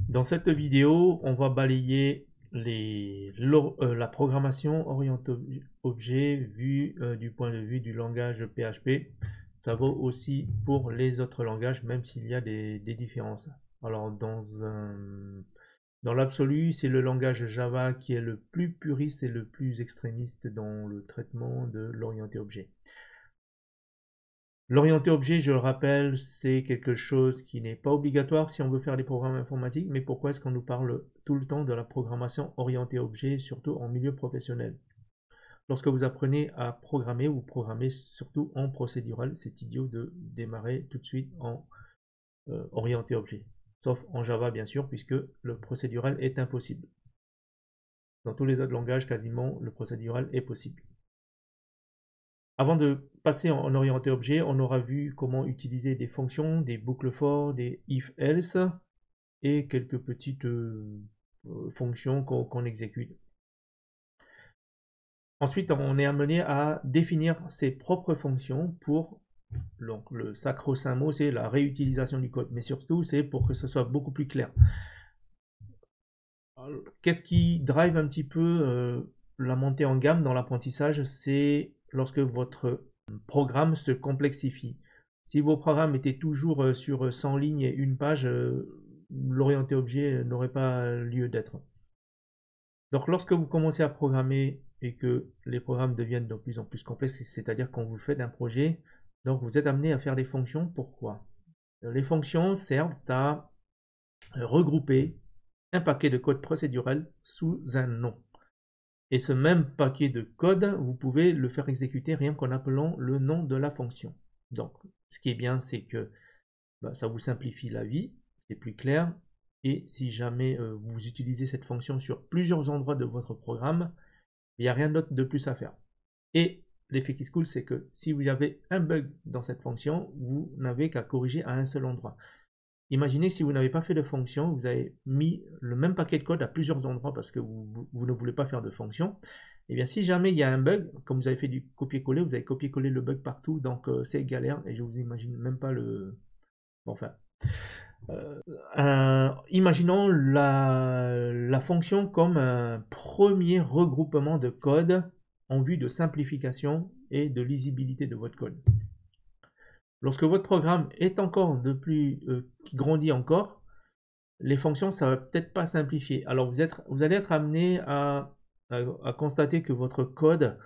Dans cette vidéo, on va balayer la programmation orientée objet vue du point de vue du langage PHP. Ça vaut aussi pour les autres langages, même s'il y a des différences. Alors, dans l'absolu, c'est le langage Java qui est le plus puriste et le plus extrémiste dans le traitement de l'orienté objet. L'orienté objet, je le rappelle, c'est quelque chose qui n'est pas obligatoire si on veut faire des programmes informatiques, mais pourquoi est-ce qu'on nous parle tout le temps de la programmation orientée objet, surtout en milieu professionnel? Lorsque vous apprenez à programmer, vous programmez surtout en procédural, c'est idiot de démarrer tout de suite en orienté objet. Sauf en Java, bien sûr, puisque le procédural est impossible. Dans tous les autres langages, quasiment, le procédural est possible. Avant de passer en orienté objet, on aura vu comment utiliser des fonctions, des boucles for, des if-else et quelques petites fonctions qu'on exécute. Ensuite, on est amené à définir ses propres fonctions pour, donc le sacro-saint mot, c'est la réutilisation du code, mais surtout c'est pour que ce soit beaucoup plus clair. Qu'est-ce qui drive un petit peu la montée en gamme dans l'apprentissage? C'est lorsque votre programme se complexifie. Si vos programmes étaient toujours sur 100 lignes et une page, l'orienté objet n'aurait pas lieu d'être. Donc lorsque vous commencez à programmer et que les programmes deviennent de plus en plus complexes, c'est-à-dire quand vous faites un projet, donc vous êtes amené à faire des fonctions. Pourquoi? Les fonctions servent à regrouper un paquet de code procédural sous un nom. Et ce même paquet de code, vous pouvez le faire exécuter rien qu'en appelant le nom de la fonction. Donc, ce qui est bien, c'est que ça vous simplifie la vie, c'est plus clair. Et si jamais vous utilisez cette fonction sur plusieurs endroits de votre programme, il n'y a rien d'autre de plus à faire. Et l'effet qui se coule, c'est que si vous avez un bug dans cette fonction, vous n'avez qu'à corriger à un seul endroit. Imaginez si vous n'avez pas fait de fonction, vous avez mis le même paquet de code à plusieurs endroits parce que vous ne voulez pas faire de fonction. Et bien si jamais il y a un bug, comme vous avez fait du copier-coller, vous avez copié-collé le bug partout, donc c'est galère et je vous imagine même pas le... Bon, enfin... imaginons la fonction comme un premier regroupement de code en vue de simplification et de lisibilité de votre code. Lorsque votre programme est encore qui grandit encore, les fonctions, ça va peut-être pas simplifier. Alors vous allez être amené à constater que votre code,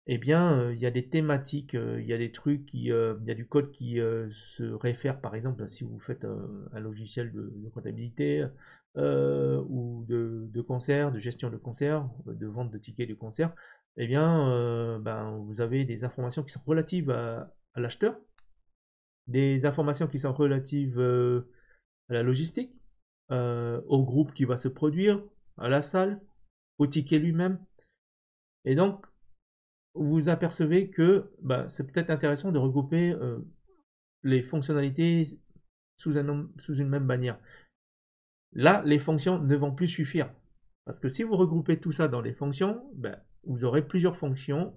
eh bien, il y a des thématiques, il y a des trucs, il y a du code qui se réfère, par exemple, si vous faites un logiciel de comptabilité ou de concert, de gestion de concert, de vente de tickets de concert, eh bien, vous avez des informations qui sont relatives à l'acheteur, des informations qui sont relatives à la logistique, au groupe qui va se produire, à la salle, au ticket lui-même. Et donc, vous apercevez que c'est peut-être intéressant de regrouper les fonctionnalités sous une même bannière. Là, les fonctions ne vont plus suffire. Parce que si vous regroupez tout ça dans les fonctions, vous aurez plusieurs fonctions,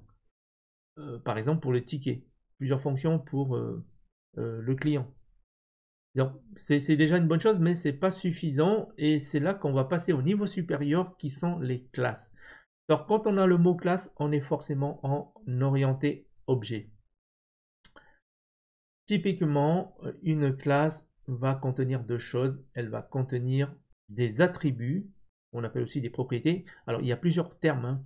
par exemple pour le ticket, plusieurs fonctions pour le client. Donc, c'est déjà une bonne chose, mais c'est pas suffisant et c'est là qu'on va passer au niveau supérieur qui sont les classes. Donc, quand on a le mot classe, on est forcément en orienté objet. Typiquement, une classe va contenir deux choses. Elle va contenir des attributs, on appelle aussi des propriétés. Alors, il y a plusieurs termes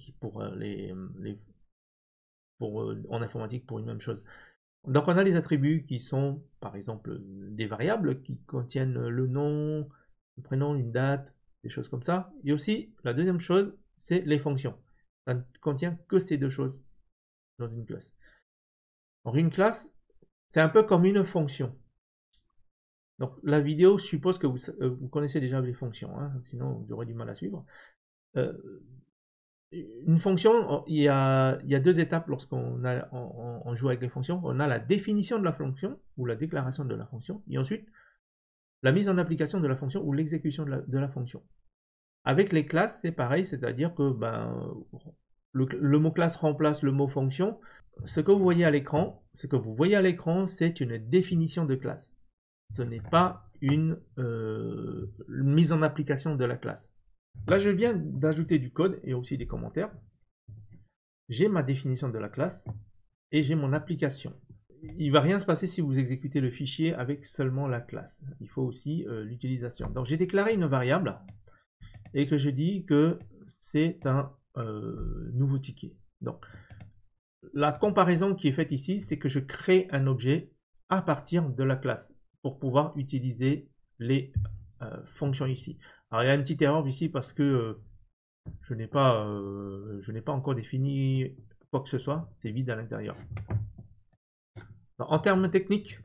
en informatique pour une même chose. Donc on a les attributs qui sont par exemple des variables qui contiennent le nom, le prénom, une date, des choses comme ça. Et aussi la deuxième chose, c'est les fonctions. Ça ne contient que ces deux choses dans une classe. Alors une classe, c'est un peu comme une fonction. Donc la vidéo suppose que vous connaissez déjà les fonctions, hein, sinon vous aurez du mal à suivre. Une fonction, il y a deux étapes lorsqu'on on joue avec les fonctions. On a la définition de la fonction ou la déclaration de la fonction et ensuite la mise en application de la fonction ou l'exécution de la fonction. Avec les classes, c'est pareil, c'est-à-dire que le mot classe remplace le mot fonction. Ce que vous voyez à l'écran, c'est une définition de classe. Ce n'est pas une mise en application de la classe. Là, je viens d'ajouter du code et aussi des commentaires. J'ai ma définition de la classe et j'ai mon application. Il ne va rien se passer si vous exécutez le fichier avec seulement la classe. Il faut aussi l'utilisation. Donc, j'ai déclaré une variable et que je dis que c'est un nouveau ticket. Donc, la comparaison qui est faite ici, c'est que je crée un objet à partir de la classe pour pouvoir utiliser les fonctions ici. Alors, il y a une petite erreur ici parce que je n'ai pas encore défini quoi que ce soit. C'est vide à l'intérieur. En termes techniques,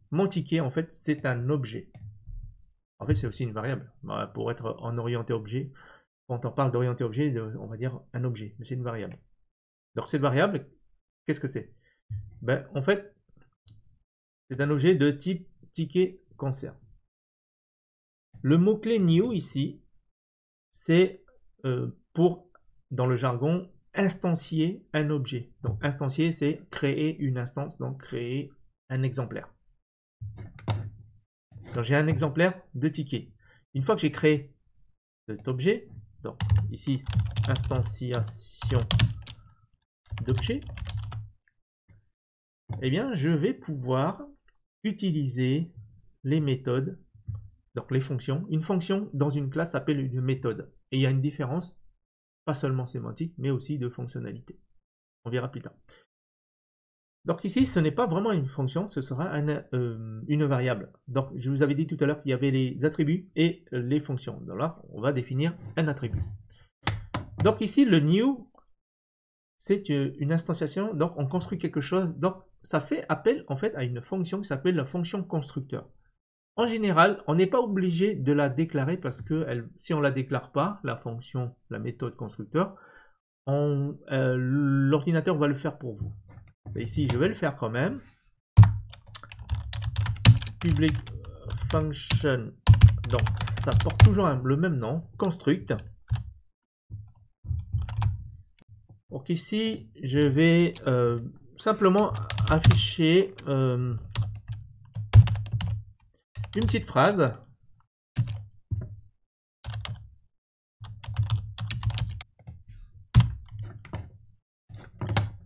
mon ticket, en fait, c'est un objet. En fait, c'est aussi une variable. Pour être en orienté objet, quand on parle d'orienté objet, on va dire un objet, mais c'est une variable. Donc, cette variable, qu'est-ce que c'est? Ben, en fait, c'est un objet de type ticket concert. Le mot-clé new ici, c'est pour, dans le jargon, instancier un objet. Donc, instancier, c'est créer une instance, donc créer un exemplaire. Donc, j'ai un exemplaire de ticket. Une fois que j'ai créé cet objet, donc ici, instanciation d'objet, eh bien, je vais pouvoir utiliser les méthodes, donc les fonctions. Une fonction dans une classe s'appelle une méthode. Et il y a une différence, pas seulement sémantique, mais aussi de fonctionnalité. On verra plus tard. Donc ici, ce n'est pas vraiment une fonction, ce sera une variable. Donc, je vous avais dit tout à l'heure qu'il y avait les attributs et les fonctions. Donc là, on va définir un attribut. Donc ici, le new, c'est une instanciation, donc on construit quelque chose. Donc, ça fait appel en fait à une fonction qui s'appelle la fonction constructeur. En général, on n'est pas obligé de la déclarer parce que si on ne la déclare pas, la fonction, la méthode constructeur, l'ordinateur va le faire pour vous. Et ici, je vais le faire quand même. Public function, donc ça porte toujours le même nom, construct. Donc ici, je vais simplement afficher une petite phrase.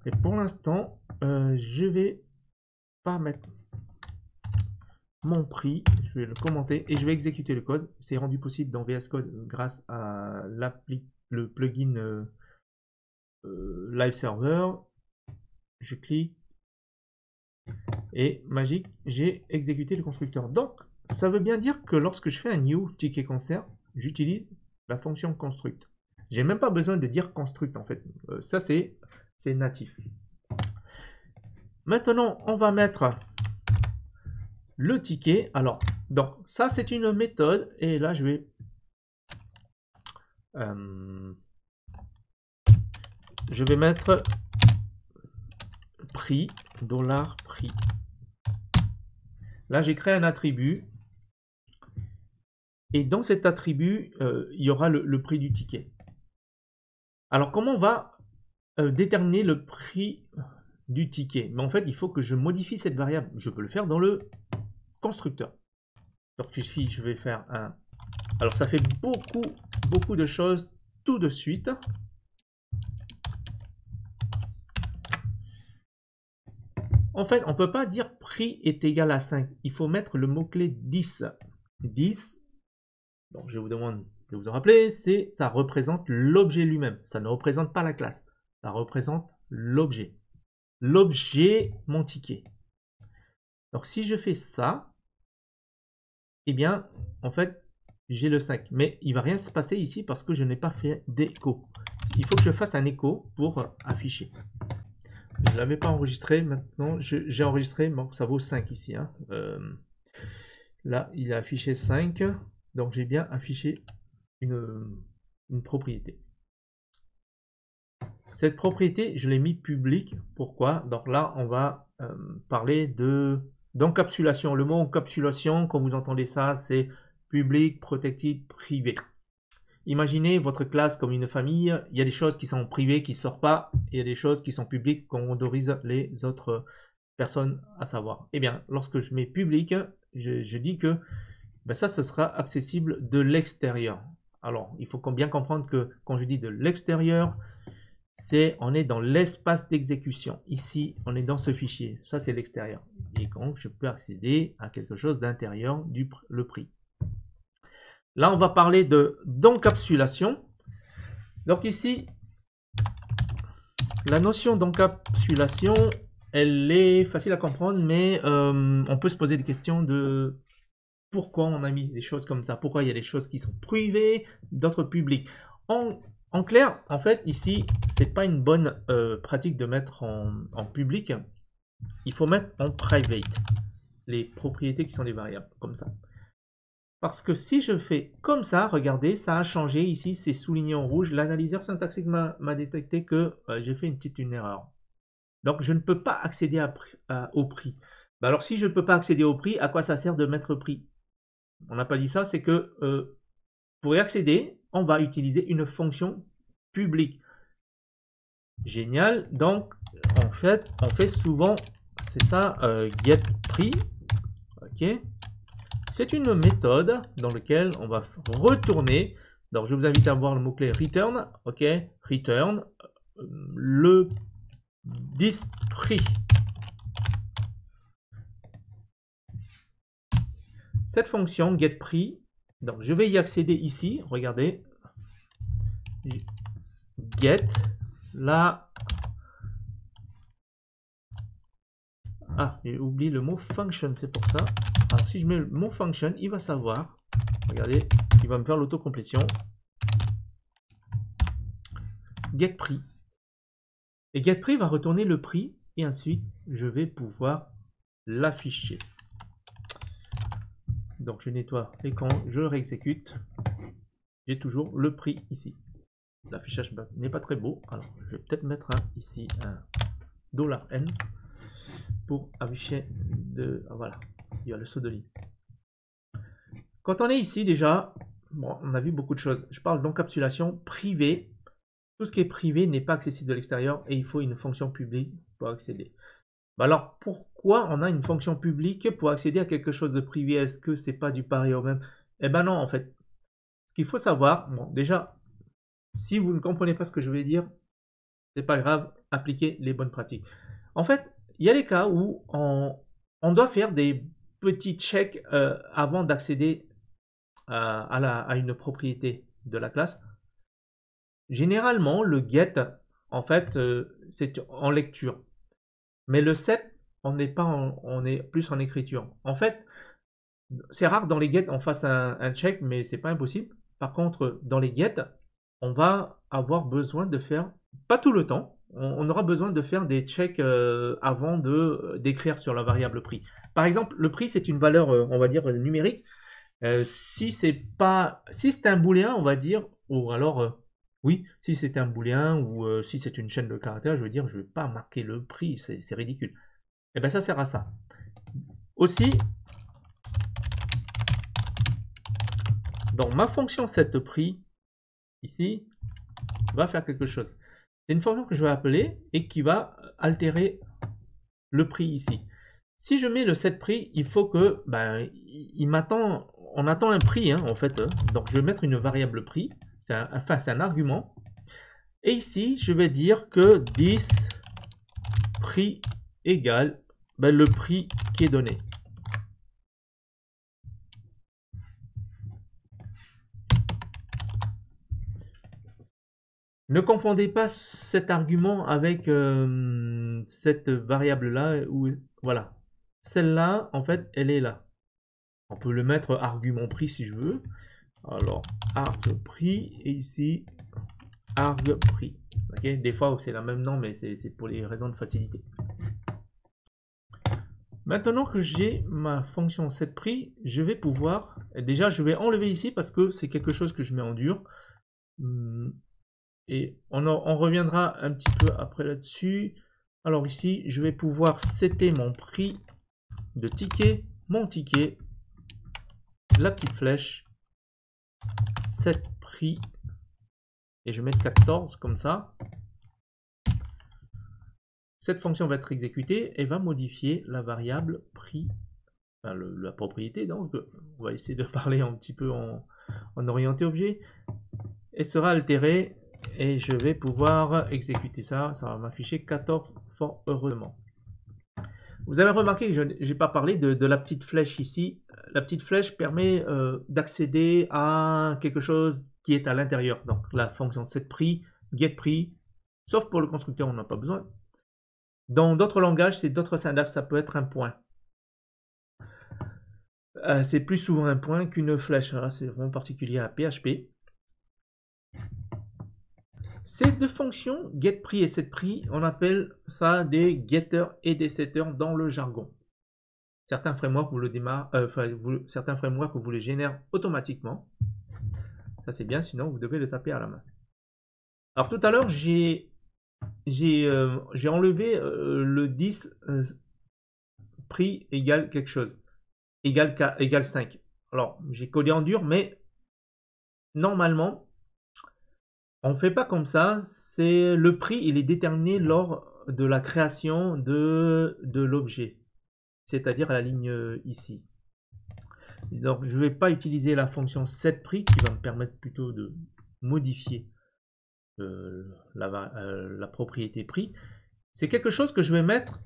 Et pour l'instant, je vais pas mettre mon prix, je vais le commenter et je vais exécuter le code. C'est rendu possible dans VS Code grâce à le plugin Live Server. Je clique et magique, j'ai exécuté le constructeur. Donc, ça veut bien dire que lorsque je fais un new ticket concert, j'utilise la fonction construct. J'ai même pas besoin de dire construct en fait. Ça c'est natif. Maintenant, on va mettre le ticket. Alors, donc ça c'est une méthode et là je vais mettre prix, $prix. Là j'ai créé un attribut et dans cet attribut il y aura le prix du ticket. Alors comment on va déterminer le prix du ticket? Mais en fait il faut que je modifie cette variable. Je peux le faire dans le constructeur. Donc ici je vais faire un... Alors ça fait beaucoup de choses tout de suite. En fait, on ne peut pas dire prix est égal à 5. Il faut mettre le mot-clé 10. 10, donc je vous demande de vous en rappeler, ça représente l'objet lui-même. Ça ne représente pas la classe. Ça représente l'objet. L'objet, mon ticket. Donc si je fais ça, eh bien, en fait, j'ai le 5. Mais il ne va rien se passer ici parce que je n'ai pas fait d'écho. Il faut que je fasse un écho pour afficher. Je ne l'avais pas enregistré, maintenant j'ai enregistré, donc ça vaut 5 ici. Hein. Là, il a affiché 5, donc j'ai bien affiché une propriété. Cette propriété, je l'ai mis public. Pourquoi? Donc là, on va parler d'encapsulation. Le mot encapsulation, quand vous entendez ça, c'est public, protected, privé. Imaginez votre classe comme une famille, il y a des choses qui sont privées, qui ne sortent pas, et il y a des choses qui sont publiques, qu'on autorise les autres personnes à savoir. Eh bien, lorsque je mets public, je dis que ben ça, ce sera accessible de l'extérieur. Alors, il faut bien comprendre que quand je dis de l'extérieur, on est dans l'espace d'exécution. Ici, on est dans ce fichier. Ça, c'est l'extérieur. Et donc, je peux accéder à quelque chose d'intérieur, le prix. Là, on va parler d'encapsulation. Donc ici, la notion d'encapsulation, elle est facile à comprendre, mais on peut se poser des questions de pourquoi on a mis des choses comme ça, pourquoi il y a des choses qui sont privées, d'autres publiques. En clair, en fait, ici, c'est pas une bonne pratique de mettre en public. Il faut mettre en private les propriétés qui sont des variables, comme ça. Parce que si je fais comme ça, regardez, ça a changé ici, c'est souligné en rouge. L'analyseur syntaxique m'a détecté que j'ai fait une erreur. Donc, je ne peux pas accéder au prix. Bah alors, si je ne peux pas accéder au prix, à quoi ça sert de mettre prix? On n'a pas dit ça, c'est que pour y accéder, on va utiliser une fonction publique. Génial. Donc, en fait, on fait souvent, c'est ça, get prix. OK. C'est une méthode dans laquelle on va retourner. Donc, je vous invite à voir le mot-clé return. OK. Return le 10 prix. Cette fonction getPrix, donc je vais y accéder ici. Regardez. Get là. Ah, j'ai oublié le mot function, c'est pour ça. Alors, si je mets le mot function, il va savoir. Regardez, il va me faire l'autocomplétion. GetPrix. Et GetPrix va retourner le prix. Et ensuite, je vais pouvoir l'afficher. Donc, je nettoie l'écran, je le réexécute. J'ai toujours le prix ici. L'affichage n'est pas très beau. Alors, je vais peut-être mettre ici un $n pour afficher voilà, il y a le saut de ligne. Quand on est ici déjà, bon, on a vu beaucoup de choses. Je parle d'encapsulation privée. Tout ce qui est privé n'est pas accessible de l'extérieur et il faut une fonction publique pour accéder. Alors, pourquoi on a une fonction publique pour accéder à quelque chose de privé? Est-ce que c'est pas du pareil au même? Eh ben non, en fait. Ce qu'il faut savoir, bon, déjà, si vous ne comprenez pas ce que je vais dire, c'est pas grave, appliquez les bonnes pratiques. En fait, il y a des cas où on doit faire des petits checks avant d'accéder à une propriété de la classe. Généralement, le get, en fait, c'est en lecture. Mais le set, on est plus en écriture. En fait, c'est rare dans les get on fasse un check, mais c'est pas impossible. Par contre, dans les get, on va avoir besoin de faire, pas tout le temps, on aura besoin de faire des checks avant d'écrire sur la variable prix. Par exemple, le prix, c'est une valeur, on va dire, numérique. Si c'est un booléen, on va dire, ou alors, oui, si c'est un booléen ou si c'est une chaîne de caractères, je veux dire, je ne vais pas marquer le prix, c'est ridicule. Et bien, ça sert à ça. Aussi, dans ma fonction setPrix, ici, va faire quelque chose. C'est une fonction que je vais appeler et qui va altérer le prix ici. Si je mets le setPrix, il faut que, on attend un prix, hein, en fait. Donc, je vais mettre une variable prix. C'est un argument. Et ici, je vais dire que 10 prix égale le prix qui est donné. Ne confondez pas cet argument avec cette variable-là. Voilà. Celle-là, en fait, elle est là. On peut le mettre argument prix si je veux. Alors, arg prix et ici, arg prix. Okay, des fois, c'est le même nom, mais c'est pour les raisons de facilité. Maintenant que j'ai ma fonction setPrix, je vais pouvoir... Déjà, je vais enlever ici parce que c'est quelque chose que je mets en dur. Et on reviendra un petit peu après là-dessus. Alors ici, je vais pouvoir setter mon prix de ticket, mon ticket, la petite flèche, setPrix, et je vais mettre 14 comme ça. Cette fonction va être exécutée et va modifier la variable prix enfin, la propriété, donc on va essayer de parler un petit peu en orienté objet, et sera altérée, et je vais pouvoir exécuter ça, ça va m'afficher 14 fort heureusement. Vous avez remarqué que je n'ai pas parlé de la petite flèche ici. La petite flèche permet d'accéder à quelque chose qui est à l'intérieur. Donc la fonction setPri, getPri, sauf pour le constructeur, on n'a pas besoin. Dans d'autres langages, c'est d'autres syntaxes, ça peut être un point. C'est plus souvent un point qu'une flèche. C'est vraiment particulier à PHP. Ces deux fonctions, getPri et setPri, on appelle ça des getters et des setters dans le jargon. Certains frameworks certains frameworks vous les génèrent automatiquement. Ça c'est bien, sinon vous devez le taper à la main. Alors tout à l'heure, j'ai enlevé le 10 prix égale quelque chose, égale 5. Alors j'ai codé en dur, mais normalement, on ne fait pas comme ça. C'est le prix, il est déterminé lors de la création de l'objet, c'est-à-dire à la ligne ici. Donc je ne vais pas utiliser la fonction setPri qui va me permettre plutôt de modifier la propriété prix. C'est quelque chose que je vais mettre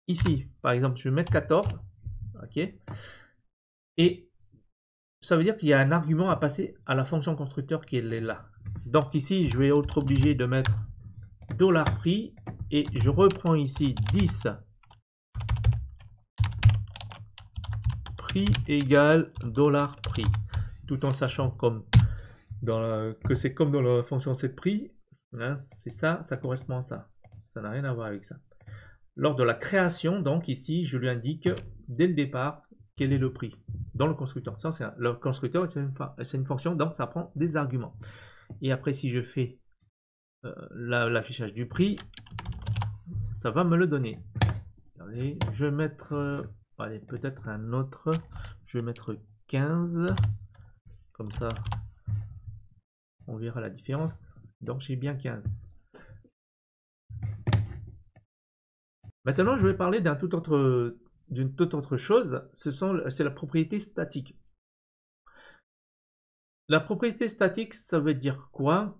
ici. Par exemple, je vais mettre 14. Ok. Et ça veut dire qu'il y a un argument à passer à la fonction constructeur qui est là. Donc ici, je vais être obligé de mettre $prix et je reprends ici 10 prix égale $prix, tout en sachant que c'est comme dans la fonction setPri, hein, c'est ça, ça correspond à ça. Ça n'a rien à voir avec ça. Lors de la création, donc ici, je lui indique dès le départ quel est le prix dans le constructeur. Ça, le constructeur, c'est une fonction, donc ça prend des arguments. Et après, si je fais l'affichage du prix, ça va me le donner. Regardez, je vais mettre, allez, peut-être un autre. Je vais mettre 15. Comme ça, on verra la différence. Donc, j'ai bien 15. Maintenant, je vais parler d'une toute autre chose. C'est la propriété statique. La propriété statique, ça veut dire quoi?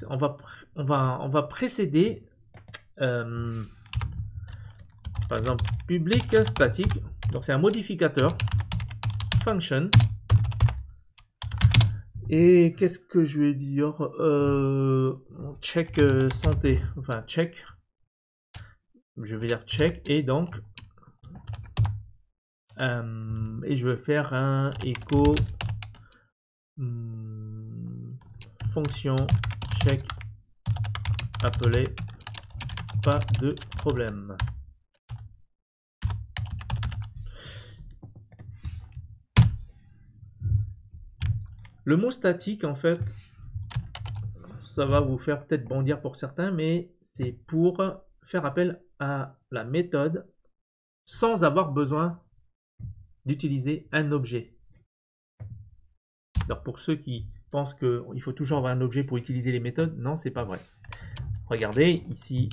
On va précéder, par exemple, public statique. Donc, c'est un modificateur function. Et qu'est-ce que je vais dire? Check santé. Enfin, check. Je vais dire check et donc et je vais faire un echo fonction check appelé pas de problème. Le mot statique, en fait, ça va vous faire peut-être bondir pour certains, mais c'est pour faire appel à la méthode sans avoir besoin d'utiliser un objet. Alors pour ceux qui pensent qu'il faut toujours avoir un objet pour utiliser les méthodes, non, c'est pas vrai. Regardez, ici,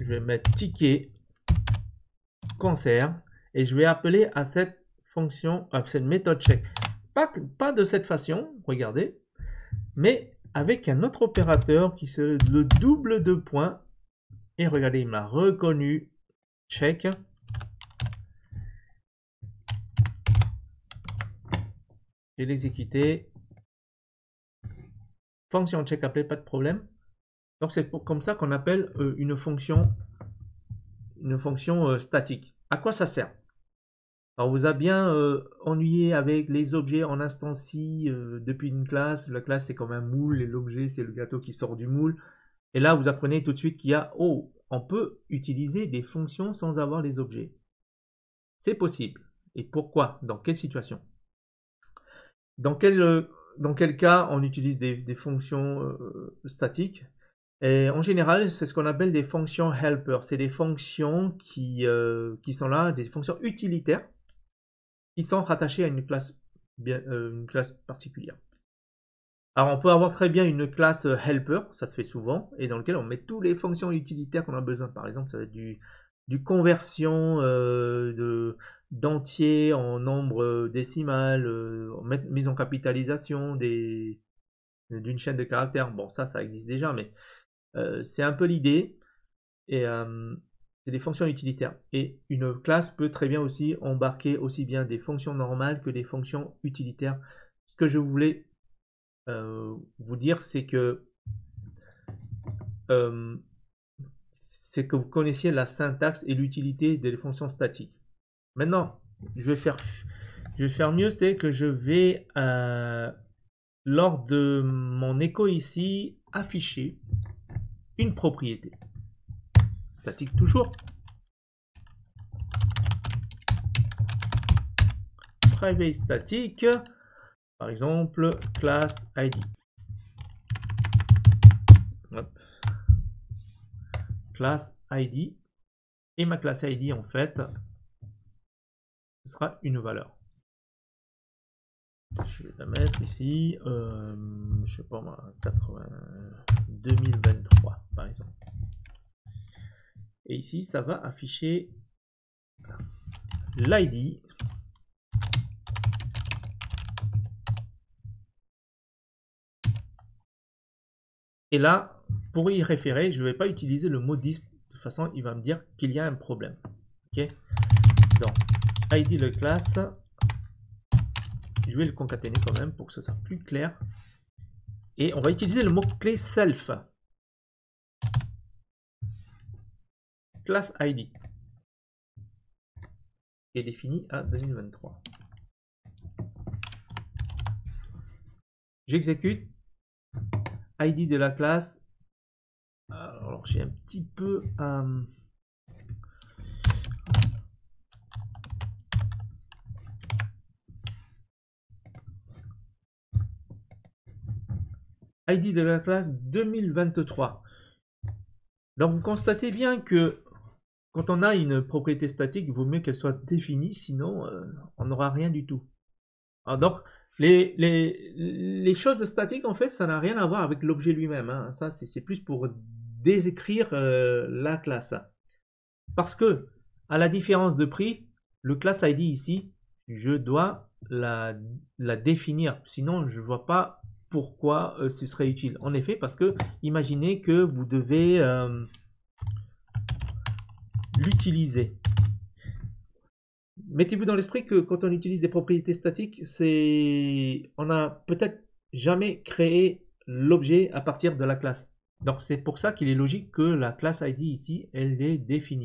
je vais mettre ticket concert et je vais appeler à cette fonction, à cette méthode check. Pas de cette façon, regardez, mais avec un autre opérateur qui c'est le double de points. Et regardez, il m'a reconnu check. Je vais l'exécuter. Fonction check appelée, pas de problème. Donc c'est comme ça qu'on appelle une fonction statique. À quoi ça sert? Alors, on vous a bien ennuyé avec les objets en instancie depuis une classe. La classe, c'est comme un moule et l'objet, c'est le gâteau qui sort du moule. Et là, vous apprenez tout de suite qu'il y a, on peut utiliser des fonctions sans avoir les objets. C'est possible. Et pourquoi? Dans quelle situation? Dans quel cas on utilise des fonctions statiques? Et en général, c'est ce qu'on appelle des fonctions helper. C'est des fonctions qui sont là, des fonctions utilitaires, qui sont rattachées à une classe particulière. Alors on peut avoir très bien une classe helper, ça se fait souvent, et dans lequel on met toutes les fonctions utilitaires qu'on a besoin. Par exemple, ça va être conversion d'entiers en nombre décimal, mise en capitalisation d'une chaîne de caractères. Bon, ça existe déjà, mais c'est un peu l'idée. Et c'est des fonctions utilitaires. Et une classe peut très bien aussi embarquer aussi bien des fonctions normales que des fonctions utilitaires. Ce que je voulais vous dire, c'est que vous connaissiez la syntaxe et l'utilité des fonctions statiques. Maintenant, je vais faire mieux, c'est que je vais, lors de mon écho ici, afficher une propriété. Statique toujours. Private statique, par exemple, class ID. Hop. Class ID. Et ma classe ID, en fait, ce sera une valeur. Je vais la mettre ici, je sais pas moi, 2023 par exemple. Et ici, ça va afficher l'ID. Et là, pour y référer, je ne vais pas utiliser le mot disp. De toute façon, il va me dire qu'il y a un problème. Ok. Donc, ID de classe. Je vais le concaténer quand même pour que ce soit plus clair. Et on va utiliser le mot-clé self. Class ID est défini à 2023. J'exécute. ID de la classe. Alors j'ai un petit peu ID de la classe 2023. Donc vous constatez bien que quand on a une propriété statique, il vaut mieux qu'elle soit définie, sinon on n'aura rien du tout. Alors, donc les choses statiques, en fait, ça n'a rien à voir avec l'objet lui-même. Hein. Ça, c'est plus pour décrire la classe. Parce que, à la différence de prix, le class ID ici, je dois la définir. Sinon, je ne vois pas pourquoi ce serait utile. En effet, parce que imaginez que vous devez l'utiliser. Mettez-vous dans l'esprit que quand on utilise des propriétés statiques, on n'a peut-être jamais créé l'objet à partir de la classe. Donc c'est pour ça qu'il est logique que la classe ID ici, elle est définie.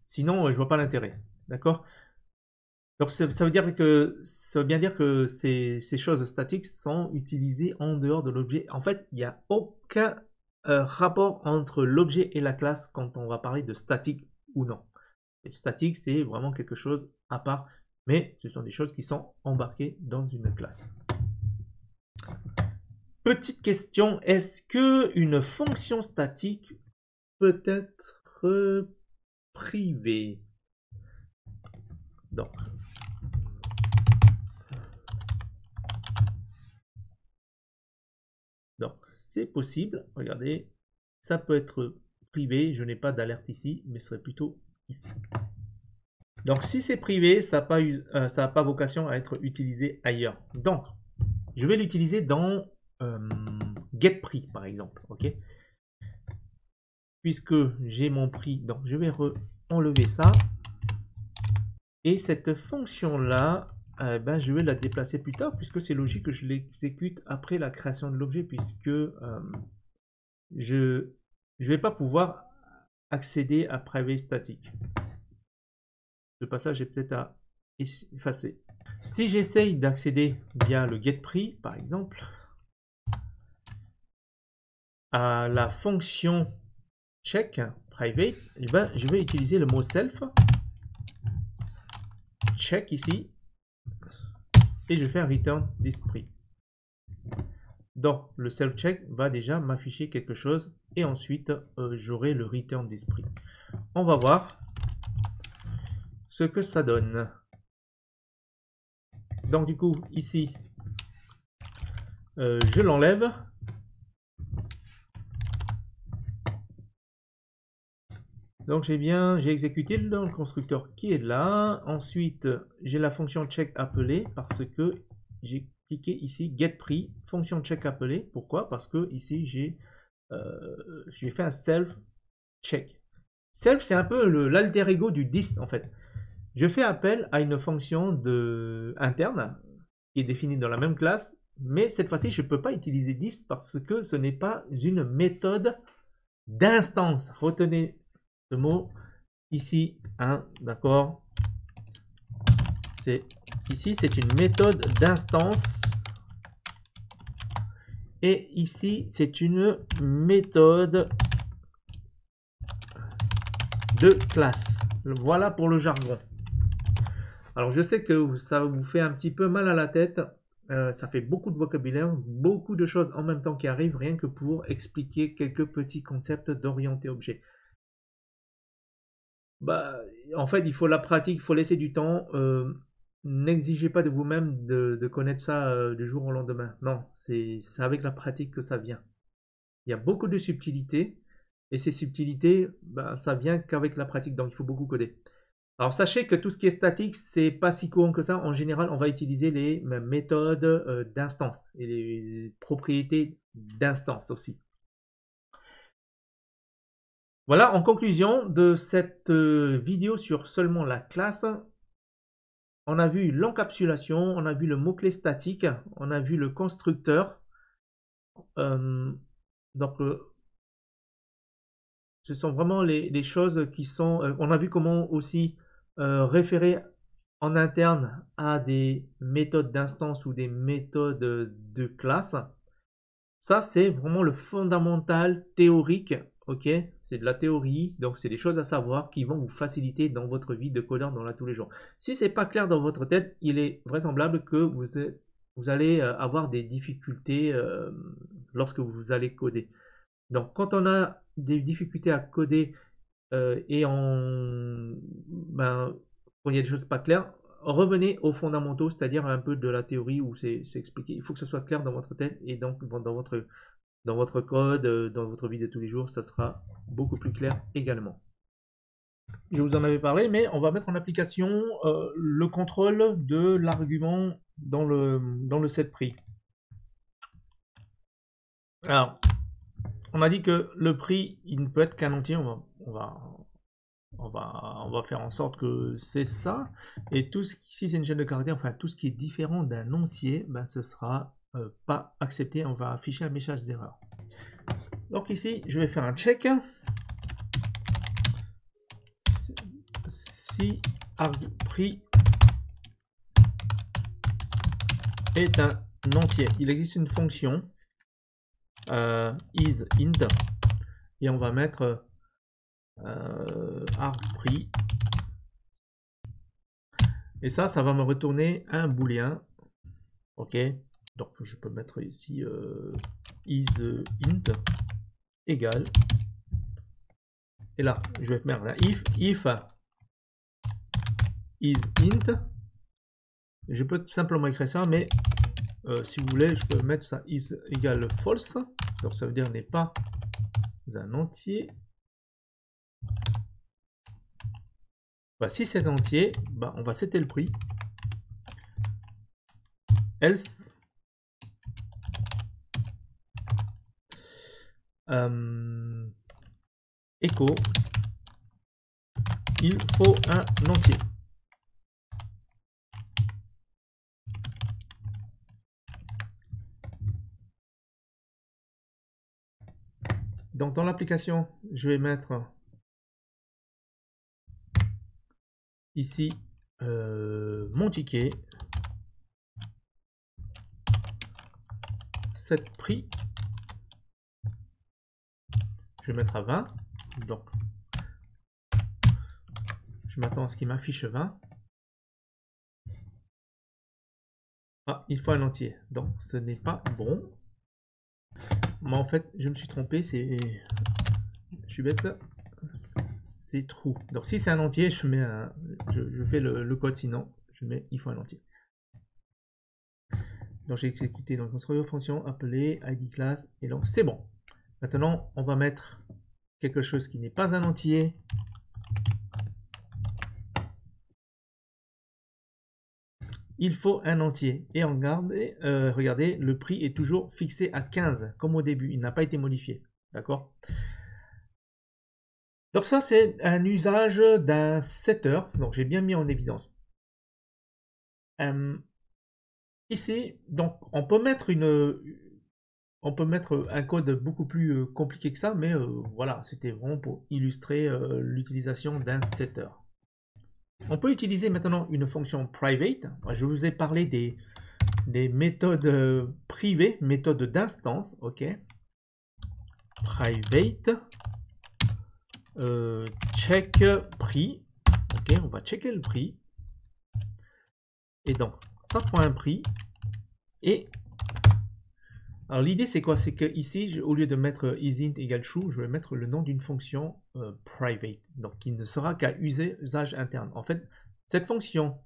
Sinon, je vois pas l'intérêt. D'accord? Donc ça veut bien dire que ces choses statiques sont utilisées en dehors de l'objet. En fait, il n'y a aucun rapport entre l'objet et la classe quand on va parler de statique ou non. Et statique, c'est vraiment quelque chose à part, mais ce sont des choses qui sont embarquées dans une classe. Petite question, est-ce qu'une fonction statique peut être privée? Donc, c'est possible. Regardez, ça peut être privé. Je n'ai pas d'alerte ici, mais ce serait plutôt ici. Donc, si c'est privé, ça n'a pas vocation à être utilisé ailleurs. Donc, je vais l'utiliser dans getPrix, par exemple. Ok. Puisque j'ai mon prix, donc je vais enlever ça. Et cette fonction-là, je vais la déplacer plus tard, puisque c'est logique que je l'exécute après la création de l'objet, puisque je ne vais pas pouvoir accéder à private static. Ce passage est peut-être à effacer. Si j'essaye d'accéder via le getPrix, par exemple, à la fonction check private, je vais utiliser le mot self, check ici, et je fais un return this prix. Donc le self check va déjà m'afficher quelque chose et ensuite j'aurai le return this prix. On va voir ce que ça donne. Donc du coup ici je l'enlève. Donc j'ai exécuté dans le constructeur qui est là. Ensuite, j'ai la fonction check appelée parce que j'ai cliqué ici get prix, fonction check appelée. Pourquoi? Parce que ici j'ai fait un self check. Self, c'est un peu l'alter ego du 10 en fait. Je fais appel à une fonction interne qui est définie dans la même classe, mais cette fois-ci, je ne peux pas utiliser 10 parce que ce n'est pas une méthode d'instance. Retenez ce mot ici, hein, d'accord? Ici, c'est une méthode d'instance. Et ici, c'est une méthode de classe. Voilà pour le jargon. Alors, je sais que ça vous fait un petit peu mal à la tête. Ça fait beaucoup de vocabulaire, beaucoup de choses en même temps qui arrivent, rien que pour expliquer quelques petits concepts d'orienté objet. Bah, en fait, il faut la pratique, il faut laisser du temps. N'exigez pas de vous-même de connaître ça du jour au lendemain. Non, c'est avec la pratique que ça vient. Il y a beaucoup de subtilités, et ces subtilités, bah, ça vient qu'avec la pratique, donc il faut beaucoup coder. Alors sachez que tout ce qui est statique, c'est pas si courant que ça. En général, on va utiliser les méthodes d'instance et les propriétés d'instance aussi. Voilà, en conclusion de cette vidéo sur seulement la classe, on a vu l'encapsulation, on a vu le mot-clé statique, on a vu le constructeur. Donc, ce sont vraiment les choses qui sont... on a vu comment aussi référer en interne à des méthodes d'instance ou des méthodes de classe. Ça, c'est vraiment le fondamental théorique. Ok, c'est de la théorie, donc c'est des choses à savoir qui vont vous faciliter dans votre vie de codeur dans la tous les jours. Si c'est pas clair dans votre tête, il est vraisemblable que vous allez avoir des difficultés lorsque vous allez coder. Donc quand on a des difficultés à coder et quand il y a des choses pas claires, revenez aux fondamentaux, c'est-à-dire un peu de la théorie où c'est expliqué. Il faut que ce soit clair dans votre tête et donc dans votre code, dans votre vie de tous les jours, ça sera beaucoup plus clair également. Je vous en avais parlé, mais on va mettre en application le contrôle de l'argument dans le setPri. Alors, on a dit que le prix, il ne peut être qu'un entier. On va faire en sorte que c'est ça. Et tout ce qui, si c'est une chaîne de caractères, enfin tout ce qui est différent d'un entier, ben, ce sera pas accepté. On va afficher un message d'erreur. Donc ici, je vais faire un check. Si argprix est un entier, il existe une fonction isInt et on va mettre argprix et ça va me retourner un booléen. Ok, donc je peux mettre ici isInt égale, et là je vais mettre un if isInt. Je peux simplement écrire ça, mais si vous voulez, je peux mettre ça is égale false, donc ça veut dire n'est pas un entier. Bah, si c'est entier, bah, on va setter le prix. Else echo, il faut un entier. Donc dans l'application, je vais mettre ici mon ticket, setPri, je vais mettre à 20, donc je m'attends à ce qu'il m'affiche 20. Ah, il faut un entier, donc ce n'est pas bon. Mais en fait, je me suis trompé, je suis bête, c'est true. Donc si c'est un entier, je fais le code, sinon je mets il faut un entier. Donc j'ai exécuté donc construire fonction appelée id class et donc c'est bon. Maintenant on va mettre quelque chose qui n'est pas un entier il faut un entier. Et regardez, le prix est toujours fixé à 15, comme au début. Il n'a pas été modifié. D'accord? Donc ça, c'est un usage d'un setter. Donc j'ai bien mis en évidence. Ici, donc on peut mettre un code beaucoup plus compliqué que ça, mais voilà, c'était vraiment pour illustrer l'utilisation d'un setter. On peut utiliser maintenant une fonction private. Je vous ai parlé des méthodes privées, méthodes d'instance, ok. Private, check prix, ok, on va checker le prix. Et donc, ça prend un prix. Et alors l'idée c'est quoi? C'est que ici, au lieu de mettre isInt égale true, je vais mettre le nom d'une fonction private, donc qui ne sera qu'à usage interne. En fait, cette fonction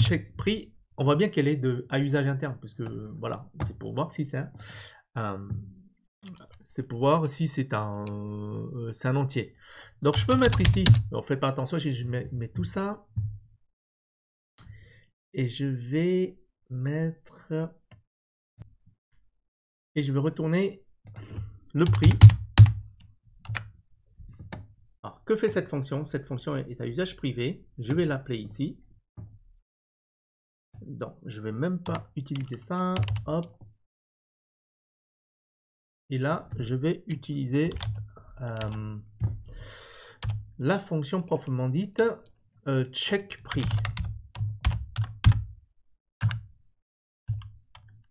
check prix, on voit bien qu'elle est à usage interne, parce que voilà, c'est pour voir si c'est un entier. Donc je peux mettre ici, on fait pas attention, je mets tout ça, et je vais mettre, et je vais retourner le prix. Alors, que fait cette fonction? Cette fonction est à usage privé. Je vais l'appeler ici. Donc, je vais même pas utiliser ça. Hop. Et là, je vais utiliser la fonction proprement dite check prix.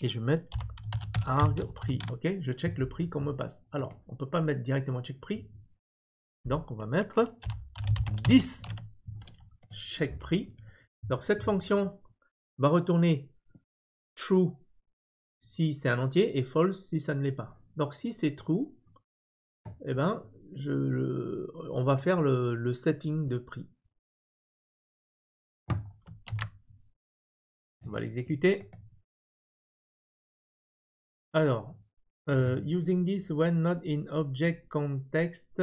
Et je vais mettre arg prix. Ok, je check le prix qu'on me passe. Alors, on peut pas mettre directement check prix. Donc, on va mettre 10 check prix. Donc, cette fonction va retourner true si c'est un entier et false si ça ne l'est pas. Donc, si c'est true, eh ben, on va faire le setting de prix. On va l'exécuter. Alors, using this when not in object context.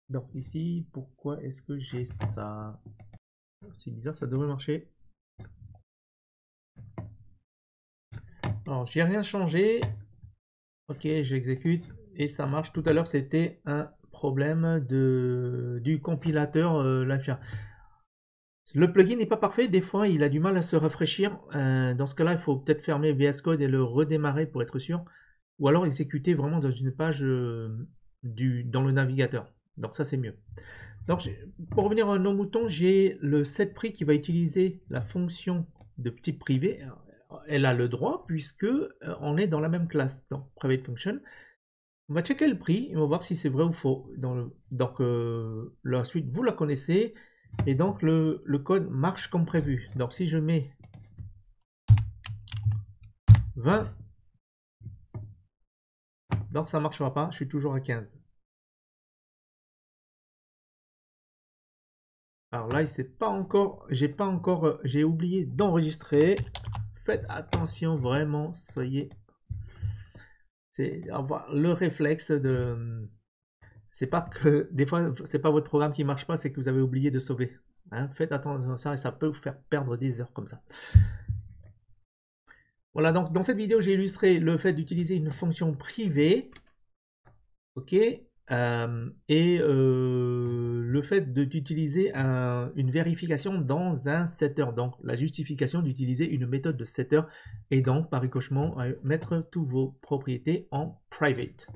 Donc ici, pourquoi est-ce que j'ai ça? C'est bizarre, ça devrait marcher. Alors, j'ai rien changé. Ok, j'exécute et ça marche. Tout à l'heure, c'était un problème du compilateur Launcher. Le plugin n'est pas parfait, des fois il a du mal à se rafraîchir. Dans ce cas-là, il faut peut-être fermer VS Code et le redémarrer pour être sûr. Ou alors exécuter vraiment dans une page dans le navigateur. Donc ça c'est mieux. Donc pour revenir à nos moutons, j'ai le setPris qui va utiliser la fonction de type privé. Elle a le droit puisque on est dans la même classe, donc private function. On va checker le prix et on va voir si c'est vrai ou faux. Donc la suite vous la connaissez. Et donc le code marche comme prévu. Donc si je mets 20, donc ça ne marchera pas, je suis toujours à 15. Alors là, j'ai oublié d'enregistrer. Faites attention vraiment, c'est avoir le réflexe de... C'est pas que des fois c'est pas votre programme qui marche pas, c'est que vous avez oublié de sauver. Hein, faites attention à ça et ça peut vous faire perdre des heures comme ça. Voilà, donc dans cette vidéo j'ai illustré le fait d'utiliser une fonction privée, ok, et le fait d'utiliser une vérification dans un setter, donc la justification d'utiliser une méthode de setter et donc par ricochement mettre toutes vos propriétés en private.